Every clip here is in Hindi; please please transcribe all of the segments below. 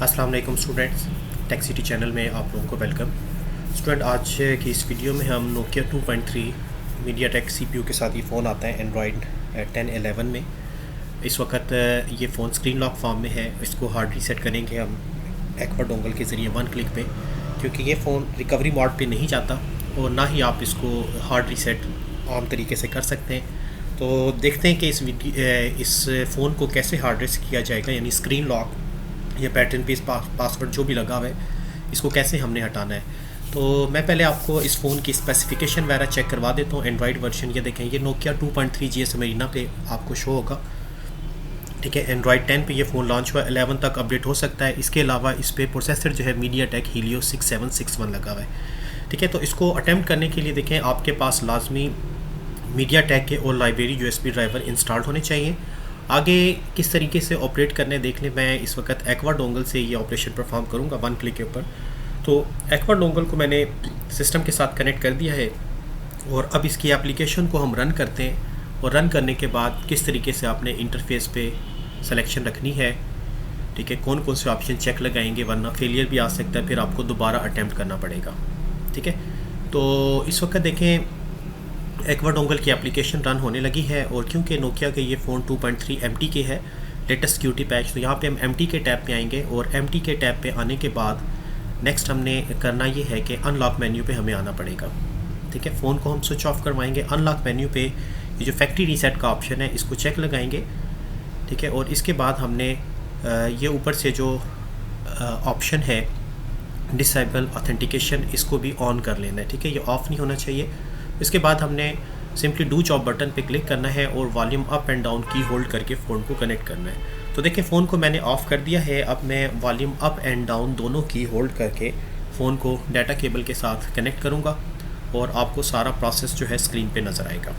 अस्सलाम वालेकुम स्टूडेंट्स, टेक सिटी चैनल में आप लोगों को वेलकम। स्टूडेंट, आज की इस वीडियो में हम नोकिया 2.3 मीडियाटेक सीपीयू के साथ ये फ़ोन आता है एंड्रॉयड 10 11 में। इस वक्त ये फ़ोन स्क्रीन लॉक फॉर्म में है। इसको हार्ड रीसेट करेंगे हम एक्वा डोंगल के ज़रिए 1 क्लिक पे, क्योंकि ये फ़ोन रिकवरी मोड पे नहीं जाता और ना ही आप इसको हार्ड रीसेट आम तरीके से कर सकते हैं। तो देखते हैं कि इस फ़ोन को कैसे हार्ड रीसेट किया जाएगा, यानी स्क्रीन लॉक या पैटर्न पीस पासवर्ड जो भी लगा हुआ है इसको कैसे हमने हटाना है। तो मैं पहले आपको इस फ़ोन की स्पेसिफिकेशन वगैरह चेक करवा देता हूँ। एंड्रॉयड वर्जन ये देखें, ये नोकिया 2.3 GS मरीना पे आपको शो होगा। ठीक है, एंड्रॉयड 10 पे ये फ़ोन लॉन्च हुआ, 11 तक अपडेट हो सकता है। इसके अलावा इस पर प्रोसेसर जो है मीडियाटेक हीलियो 6761 लगा हुआ है। ठीक है, तो इसको अटैम्प्ट करने के लिए देखें आपके पास लाजमी मीडियाटेक के और लाइब्रेरी USB ड्राइवर इंस्टॉल होने चाहिए। आगे किस तरीके से ऑपरेट करने देख लें। मैं इस वक्त एक्वा डोंगल से ये ऑपरेशन परफॉर्म करूँगा 1 क्लिक के ऊपर। तो एक्वा डोंगल को मैंने सिस्टम के साथ कनेक्ट कर दिया है और अब इसकी एप्लीकेशन को हम रन करते हैं। और रन करने के बाद किस तरीके से आपने इंटरफेस पे सिलेक्शन रखनी है। ठीक है, कौन कौन से ऑप्शन चेक लगाएंगे, वरना फेलियर भी आ सकता है, फिर आपको दोबारा अटैम्प्ट करना पड़ेगा। ठीक है, तो इस वक्त देखें एक्वा डोंगल की एप्लीकेशन रन होने लगी है। और क्योंकि नोकिया के ये फ़ोन 2.3 MT के है, लेटेस्ट सिक्योरिटी पैच, तो यहाँ पे हम MT के टैब पे आएंगे। और MT के टैब पे आने के बाद नेक्स्ट हमने करना ये है कि अनलॉक मेन्यू पे हमें आना पड़ेगा। ठीक है, फ़ोन को हम स्विच ऑफ करवाएंगे। अनलॉक मेन्यू पे ये जो फैक्ट्री रीसेट का ऑप्शन है इसको चेक लगाएंगे। ठीक है, और इसके बाद हमने ये ऊपर से जो ऑप्शन है डिसेबल ऑथेंटिकेशन, इसको भी ऑन कर लेना है। ठीक है, ये ऑफ़ नहीं होना चाहिए। इसके बाद हमने सिंपली डू जॉब बटन पे क्लिक करना है और वॉल्यूम अप एंड डाउन की होल्ड करके फ़ोन को कनेक्ट करना है। तो देखिए फ़ोन को मैंने ऑफ़ कर दिया है। अब मैं वॉल्यूम अप एंड डाउन दोनों की होल्ड करके फ़ोन को डाटा केबल के साथ कनेक्ट करूँगा और आपको सारा प्रोसेस जो है स्क्रीन पे नज़र आएगा।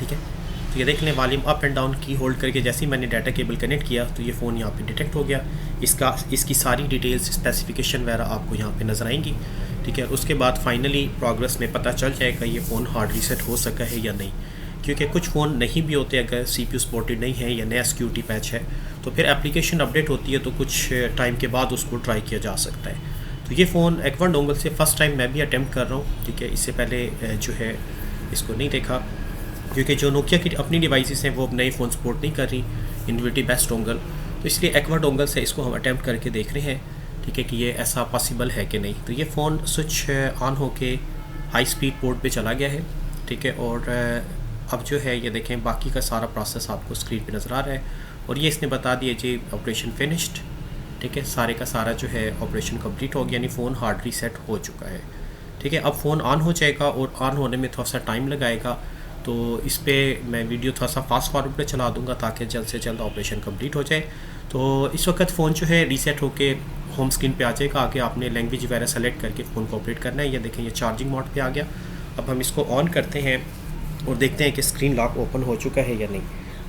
ठीक है, तो ये देख लें, वॉल्यूम अप एंड डाउन की होल्ड करके जैसे ही मैंने डाटा केबल कनेक्ट किया तो ये फ़ोन यहाँ पे डिटेक्ट हो गया। इसकी सारी डिटेल्स, स्पेसिफिकेशन वगैरह आपको यहाँ पे नज़र आएंगी। ठीक है, उसके बाद फाइनली प्रोग्रेस में पता चल जाएगा ये फ़ोन हार्ड रीसेट हो सका है या नहीं, क्योंकि कुछ फ़ोन नहीं भी होते अगर CPU सपोर्टेड नहीं है या नया सिक्योरिटी पैच है, तो फिर एप्लीकेशन अपडेट होती है तो कुछ टाइम के बाद उसको ट्राई किया जा सकता है। तो ये फ़ोन एक्वा डोंगल से फ़र्स्ट टाइम मैं भी अटैम्प्ट कर रहा हूँ। ठीक है, इससे पहले जो है इसको नहीं देखा, क्योंकि जो नोकिया की अपनी डिवाइसेस हैं वो अब नए फ़ोन सपोर्ट नहीं कर रही इनविटी बेस्ट डोंगल, तो इसलिए एक्वा डोंगल से इसको हम अटैम्प्ट करके देख रहे हैं। ठीक है, कि ये ऐसा पॉसिबल है कि नहीं। तो ये फ़ोन स्विच ऑन होके हाई स्पीड पोर्ट पे चला गया है। ठीक है, और अब जो है ये देखें बाकी का सारा प्रोसेस आपको स्क्रीन पे नज़र आ रहा है और ये इसने बता दिया जी ऑपरेशन फिनिश्ड। ठीक है, सारे का सारा जो है ऑपरेशन कंप्लीट हो गया, यानी फ़ोन हार्ड रीसेट हो चुका है। ठीक है, अब फ़ोन ऑन हो जाएगा और ऑन होने में थोड़ा सा टाइम लगाएगा, तो इस पर मैं वीडियो थोड़ा सा फास्ट फॉरवर्ड पे चला दूंगा ताकि जल्द से जल्द ऑपरेशन कंप्लीट हो जाए। तो इस वक्त फ़ोन जो है रीसेट होके होम स्क्रीन पे आ जाएगा। आगे आपने लैंग्वेज वगैरह सेलेक्ट करके फ़ोन को ऑपरेट करना है। ये देखें, ये चार्जिंग मोड पे आ गया। अब हम इसको ऑन करते हैं और देखते हैं कि स्क्रीन लॉक ओपन हो चुका है या नहीं।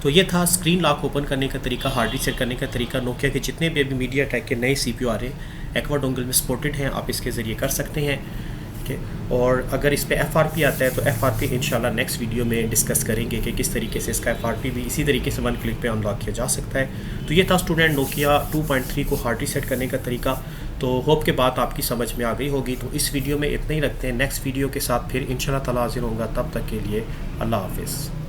तो ये था स्क्रीन लॉक ओपन करने का तरीका, हार्ड रीसेट करने का तरीका। नोकिया के जितने भी अभी मीडियाटेक के नए CPU आ रहे हैं एक्वा डोंगल में सपोर्टेड हैं, आप इसके ज़रिए कर सकते हैं। ठीक है, और अगर इस पे FRP आता है तो FRP इंशाल्लाह नेक्स्ट वीडियो में डिस्कस करेंगे कि किस तरीके से इसका FRP भी इसी तरीके से 1 क्लिक पे अनलॉक किया जा सकता है। तो ये था स्टूडेंट नोकिया 2.3 को हार्ड रीसेट करने का तरीका। तो होप के बात आपकी समझ में आ गई होगी। तो इस वीडियो में इतना ही रखते हैं, नेक्स्ट वीडियो के साथ फिर इंशाल्लाह ताला हाज़िर होगा। तब तक के लिए अल्लाह हाफिज़।